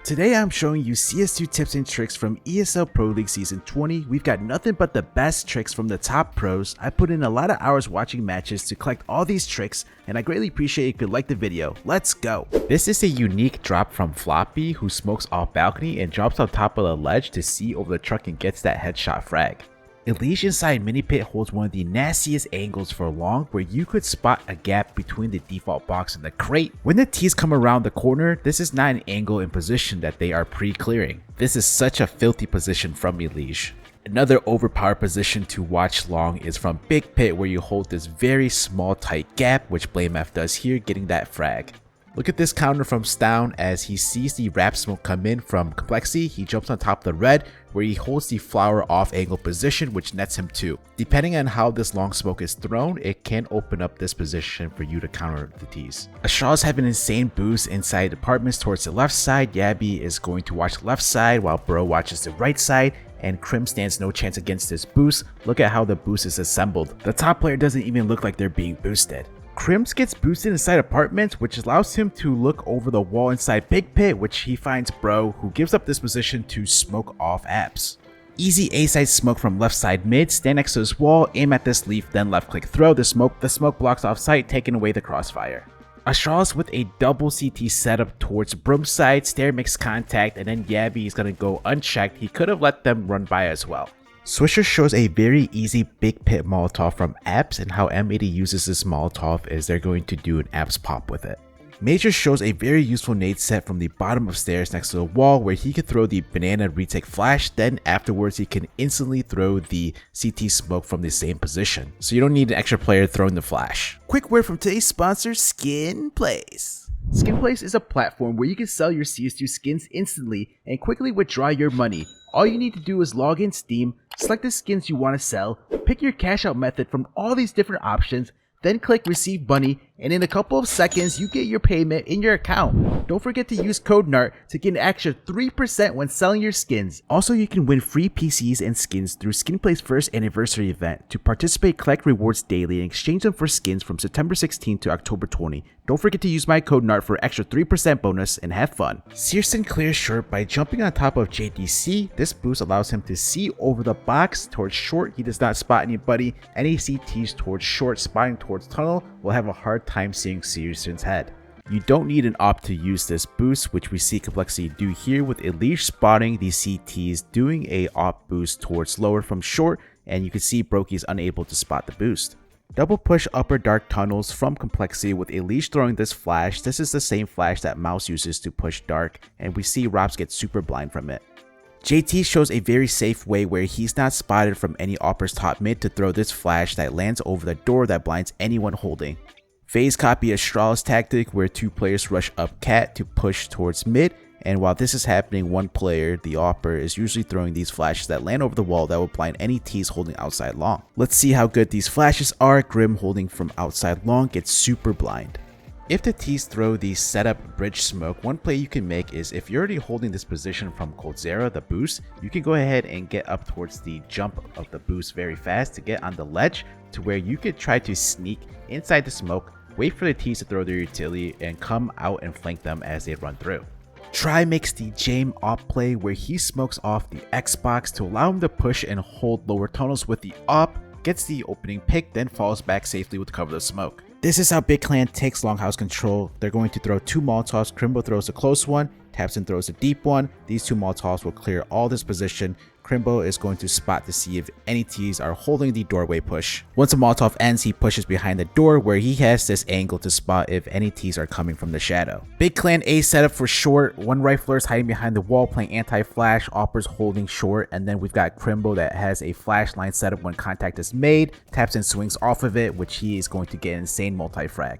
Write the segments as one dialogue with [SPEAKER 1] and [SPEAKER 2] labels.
[SPEAKER 1] Today I'm showing you CS2 tips and tricks from ESL Pro League Season 20. We've got nothing but the best tricks from the top pros. I put in a lot of hours watching matches to collect all these tricks, and I greatly appreciate if you like the video. Let's go! This is a unique drop from Floppy, who smokes off balcony and drops on top of the ledge to see over the truck and gets that headshot frag. Elige inside mini pit holds one of the nastiest angles for long, where you could spot a gap between the default box and the crate. When the T's come around the corner, this is not an angle and position that they are pre-clearing. This is such a filthy position from Elige. Another overpowered position to watch long is from Big Pit, where you hold this very small tight gap, which BlameF does here, getting that frag. Look at this counter from Stown. As he sees the wrap smoke come in from Complexity, he jumps on top of the red, where he holds the flower off angle position, which nets him 2. Depending on how this long smoke is thrown, it can open up this position for you to counter the T's. Astral's have an insane boost inside apartments towards the left side. Yabby is going to watch the left side while Bro watches the right side, and Crim stands no chance against this boost. Look at how the boost is assembled. The top player doesn't even look like they're being boosted. Crims gets boosted inside apartments, which allows him to look over the wall inside Big Pit, which he finds Bro, who gives up this position to smoke off apps. Easy A-side smoke from left side mid, stand next to this wall, aim at this leaf, then left click throw the smoke blocks off site, taking away the crossfire. Astralis with a double CT setup towards Broom side, Stair makes contact, and then Yabby is going to go unchecked. He could have let them run by as well. Swisher shows a very easy Big Pit Molotov from Apps, and how M80 uses this Molotov is they're going to do an Apps pop with it. Major shows a very useful nade set from the bottom of stairs next to the wall, where he can throw the banana retake flash, then afterwards he can instantly throw the CT smoke from the same position. So you don't need an extra player throwing the flash. Quick word from today's sponsor, SkinPlace. SkinPlace is a platform where you can sell your CS2 skins instantly and quickly withdraw your money. All you need to do is log in Steam, select the skins you want to sell, pick your cash out method from all these different options, then click receive money, and in a couple of seconds you get your payment in your account. Don't forget to use code NART to get an extra 3% when selling your skins. Also, you can win free PCs and skins through SkinPlace's first anniversary event. To participate, collect rewards daily and exchange them for skins from September 16 to October 20. Don't forget to use my code NART for extra 3% bonus and have fun. Searson clears short by jumping on top of JDC. This boost allows him to see over the box towards short. He does not spot anybody. Any CTs towards short, spotting towards tunnel will have a hard time seeing Searson's head. You don't need an op to use this boost, which we see Complexity do here, with Elige spotting the CTs doing a op boost towards lower from short, and you can see Brokey is unable to spot the boost. Double push upper dark tunnels from Complexity with Elige throwing this flash. This is the same flash that Mouse uses to push dark, and we see Robs get super blind from it. JT shows a very safe way where he's not spotted from any oppers top mid to throw this flash that lands over the door that blinds anyone holding. FaZe copy Astralis tactic where 2 players rush up cat to push towards mid, and while this is happening, one player, the opper, is usually throwing these flashes that land over the wall that will blind any T's holding outside long. Let's see how good these flashes are. Grim holding from outside long gets super blind. If the T's throw the setup bridge smoke, one play you can make is if you're already holding this position from Coldzera, the boost, you can go ahead and get up towards the jump of the boost very fast to get on the ledge to where you could try to sneak inside the smoke, wait for the T's to throw their utility, and come out and flank them as they run through. Try makes the Jame op play where he smokes off the Xbox to allow him to push and hold lower tunnels with the op, gets the opening pick, then falls back safely with cover of the smoke. This is how Big Clan takes Longhouse control. They're going to throw 2 Molotovs. Crimbo throws a close one, Tapson throws a deep one. These 2 Molotovs will clear all this position. Crimbo is going to spot to see if any T's are holding the doorway push. Once a Molotov ends, he pushes behind the door where he has this angle to spot if any T's are coming from the shadow. Big Clan A setup for short. 1 rifler is hiding behind the wall playing anti-flash, oppers holding short, and then we've got Crimbo that has a flash line setup when contact is made, taps and swings off of it, which he is going to get an insane multi-frag.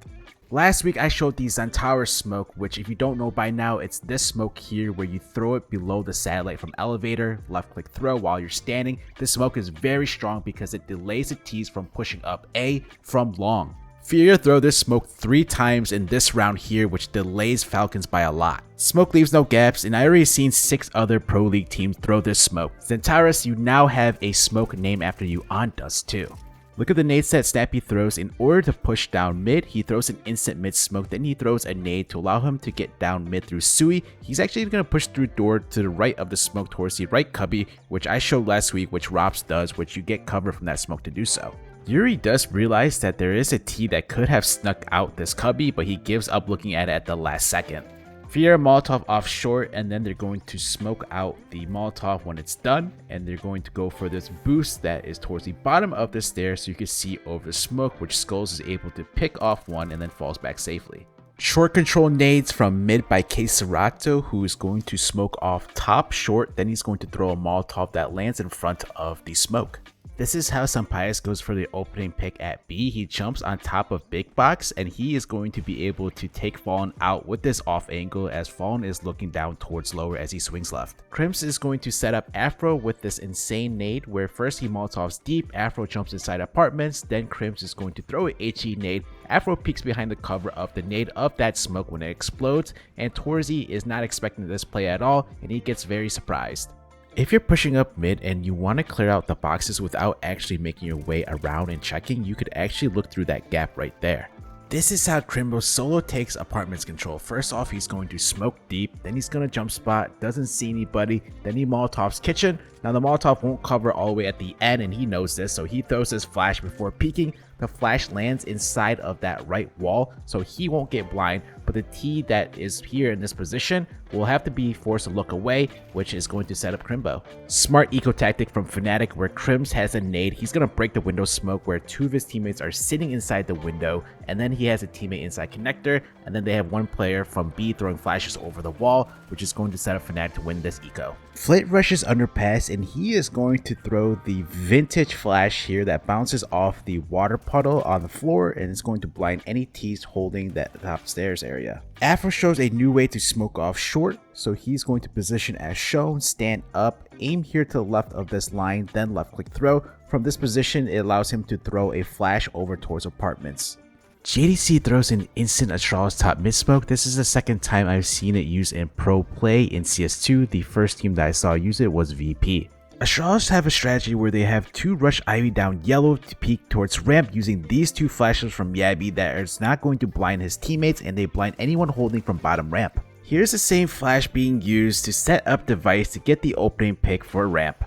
[SPEAKER 1] Last week I showed the Zentaurus smoke, which if you don't know by now, it's this smoke here where you throw it below the satellite from elevator, left click throw while you're standing. This smoke is very strong because it delays the T's from pushing up A from long. Furia throw this smoke 3 times in this round here, which delays Falcons by a lot. Smoke leaves no gaps, and I already seen 6 other Pro League teams throw this smoke. Zentaurus, you now have a smoke named after you on Dust too. Look at the nade set Snappy throws. In order to push down mid, he throws an instant mid smoke, then he throws a nade to allow him to get down mid through Sui. He's actually going to push through door to the right of the smoke towards the right cubby, which I showed last week, which Robs does, which you get cover from that smoke to do so. Yuri does realize that there is a T that could have snuck out this cubby, but he gives up looking at it at the last second. Fiera Molotov off short, and then they're going to smoke out the Molotov when it's done, and they're going to go for this boost that is towards the bottom of the stairs so you can see over the smoke, which Skulls is able to pick off one and then falls back safely. Short control nades from mid by K Serato, who is going to smoke off top short, then he's going to throw a Molotov that lands in front of the smoke. This is how Sampaias goes for the opening pick at B. He jumps on top of Big Box, and he is going to be able to take Fallen out with this off angle as Fallen is looking down towards lower as he swings left. Crims is going to set up Afro with this insane nade where first he Molotovs deep, Afro jumps inside apartments, then Crims is going to throw an HE nade. Afro peeks behind the cover of the nade of that smoke when it explodes, and twistzz is not expecting this play at all, and he gets very surprised. If you're pushing up mid and you want to clear out the boxes without actually making your way around and checking, you could actually look through that gap right there. This is how Crimbo solo takes apartments control. First off, he's going to smoke deep, then he's going to jump spot, doesn't see anybody, then he Molotovs kitchen. Now the Molotov won't cover all the way at the end and he knows this, so he throws his flash before peeking. The flash lands inside of that right wall, so he won't get blind, but the T that is here in this position will have to be forced to look away, which is going to set up Crimbo. Smart eco tactic from Fnatic where Crims has a nade. He's going to break the window smoke where two of his teammates are sitting inside the window, and then he has a teammate inside connector, and then they have one player from B throwing flashes over the wall, which is going to set up Fnatic to win this eco. Flit rushes underpass, and he is going to throw the vintage flash here that bounces off the water puddle on the floor and is going to blind any T's holding that top stairs area. Afro shows a new way to smoke off short, so he's going to position as shown, stand up, aim here to the left of this line, then left click throw. From this position, it allows him to throw a flash over towards apartments. JDC throws an instant Astralis top mid smoke. This is the second time I've seen it used in pro play in CS2. The first team that I saw use it was VP. Astralis have a strategy where they have two rush Ivy down yellow to peek towards ramp using these two flashes from Yabby that is not going to blind his teammates, and they blind anyone holding from bottom ramp. Here's the same flash being used to set up device to get the opening pick for ramp.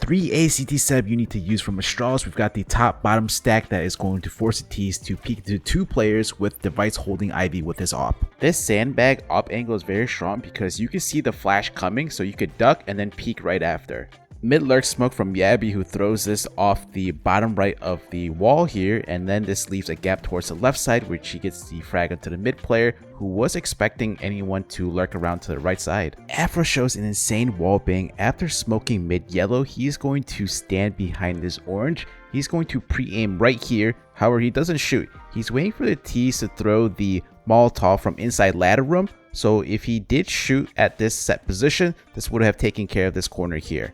[SPEAKER 1] 3 ACT setup you need to use from Astralis. We've got the top bottom stack that is going to force the T's to peek to two players with device holding Ivy with his op. This sandbag op angle is very strong because you can see the flash coming, so you could duck and then peek right after. Mid lurk smoke from Yabby, who throws this off the bottom right of the wall here, and then this leaves a gap towards the left side where she gets the frag onto the mid player who was expecting anyone to lurk around to the right side. Afro shows an insane wallbang. After smoking mid yellow, he's going to stand behind this orange. He's going to pre-aim right here. However, he doesn't shoot. He's waiting for the T's to throw the Molotov from inside ladder room, so if he did shoot at this set position, this would have taken care of this corner here.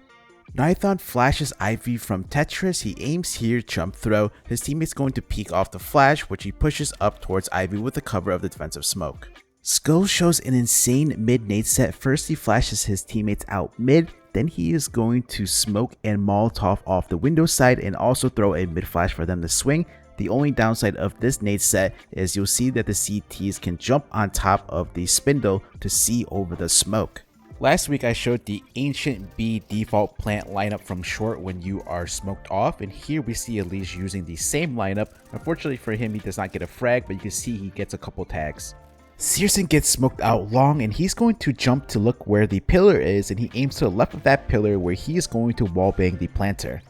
[SPEAKER 1] Nython flashes Ivy from Tetris. He aims here, jump throw. His teammate's going to peek off the flash, which he pushes up towards Ivy with the cover of the defensive smoke. Skull shows an insane mid nade set. First he flashes his teammates out mid, then he is going to smoke and Molotov off the window side and also throw a mid flash for them to swing. The only downside of this nade set is you'll see that the CTs can jump on top of the spindle to see over the smoke. Last week I showed the Ancient B default plant lineup from short when you are smoked off, and here we see Elise using the same lineup. Unfortunately for him, he does not get a frag, but you can see he gets a couple tags. Searson gets smoked out long, and he's going to jump to look where the pillar is, and he aims to the left of that pillar where he is going to wallbang the planter.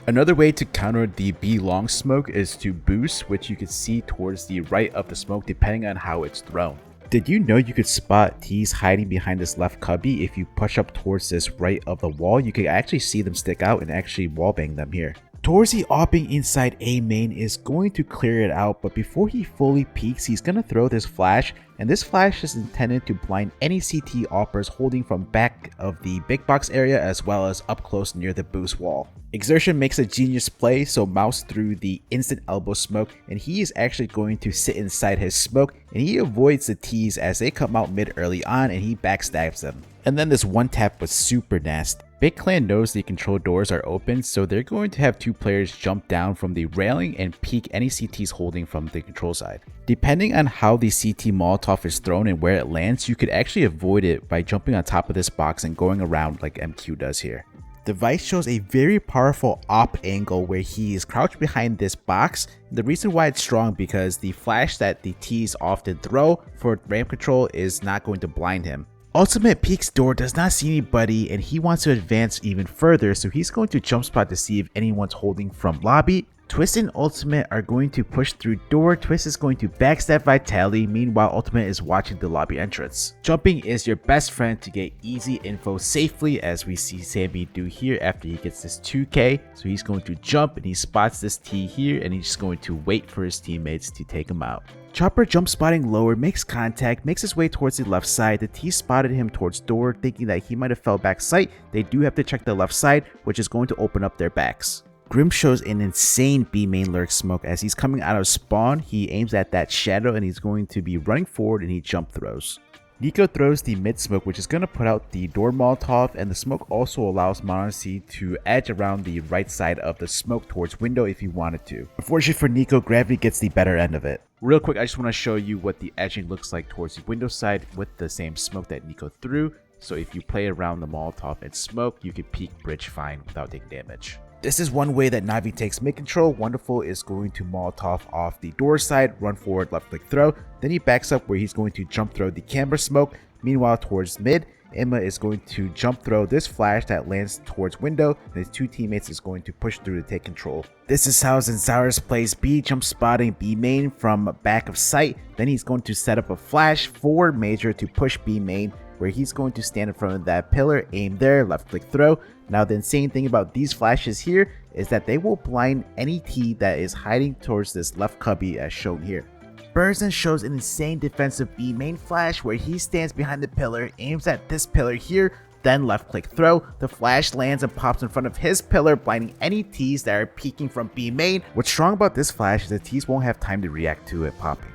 [SPEAKER 1] Another way to counter the B long smoke is to boost, which you can see towards the right of the smoke depending on how it's thrown. Did you know you could spot T's hiding behind this left cubby? If you push up towards this right of the wall, you can actually see them stick out and actually wallbang them here. twistzz opping inside A main is going to clear it out, but before he fully peeks, he's going to throw this flash, and this flash is intended to blind any CT oppers holding from back of the big box area as well as up close near the boost wall. Exertion makes a genius play, so mouse through the instant elbow smoke, and he is actually going to sit inside his smoke, and he avoids the T's as they come out mid early on, and he backstabs them. And then this one tap was super nasty. Big Clan knows the control doors are open, so they're going to have 2 players jump down from the railing and peek any CTs holding from the control side. Depending on how the CT Molotov is thrown and where it lands, you could actually avoid it by jumping on top of this box and going around like MQ does here. The Vice shows a very powerful op angle where he is crouched behind this box. The reason why it's strong because the flash that the T's often throw for ramp control is not going to blind him. Ultimate peeks door, does not see anybody, and he wants to advance even further, so he's going to jump spot to see if anyone's holding from lobby. twistzz and Ultimate are going to push through door. twistzz is going to backstab Vitality, meanwhile Ultimate is watching the lobby entrance. Jumping is your best friend to get easy info safely, as we see Sammy do here after he gets this 2k. So he's going to jump and he spots this T here, and he's just going to wait for his teammates to take him out. Chopper jump spotting lower, makes contact, makes his way towards the left side. The T spotted him towards door, thinking that he might have fell back sight. They do have to check the left side, which is going to open up their backs. Grim shows an insane B main lurk smoke as he's coming out of spawn. He aims at that shadow and he's going to be running forward, and he jump throws. Nico throws the mid smoke, which is going to put out the door Molotov, and the smoke also allows Monarchy to edge around the right side of the smoke towards window if he wanted to. Unfortunately for Nico, Gravity gets the better end of it. Real quick, I just want to show you what the edging looks like towards the window side with the same smoke that Nico threw. So if you play around the Molotov and smoke, you can peek bridge fine without taking damage. This is one way that Navi takes mid control. Wonderful is going to Molotov off the door side, run forward, left click throw. Then he backs up where he's going to jump throw the camera smoke. Meanwhile, towards mid, Emma is going to jump throw this flash that lands towards window, and his 2 teammates is going to push through to take control. This is how Zenzaris plays B, jump spotting B main from back of sight. Then he's going to set up a flash for Major to push B main, where he's going to stand in front of that pillar, aim there, left click throw. Now the insane thing about these flashes here is that they will blind any T that is hiding towards this left cubby as shown here. Burzen shows an insane defensive B main flash where he stands behind the pillar, aims at this pillar here, then left click throw. The flash lands and pops in front of his pillar, blinding any T's that are peeking from B main. What's strong about this flash is the T's won't have time to react to it popping.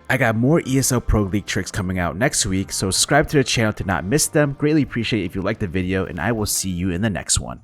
[SPEAKER 1] I got more ESL Pro League tricks coming out next week, so subscribe to the channel to not miss them. Greatly appreciate it if you like the video, and I will see you in the next one.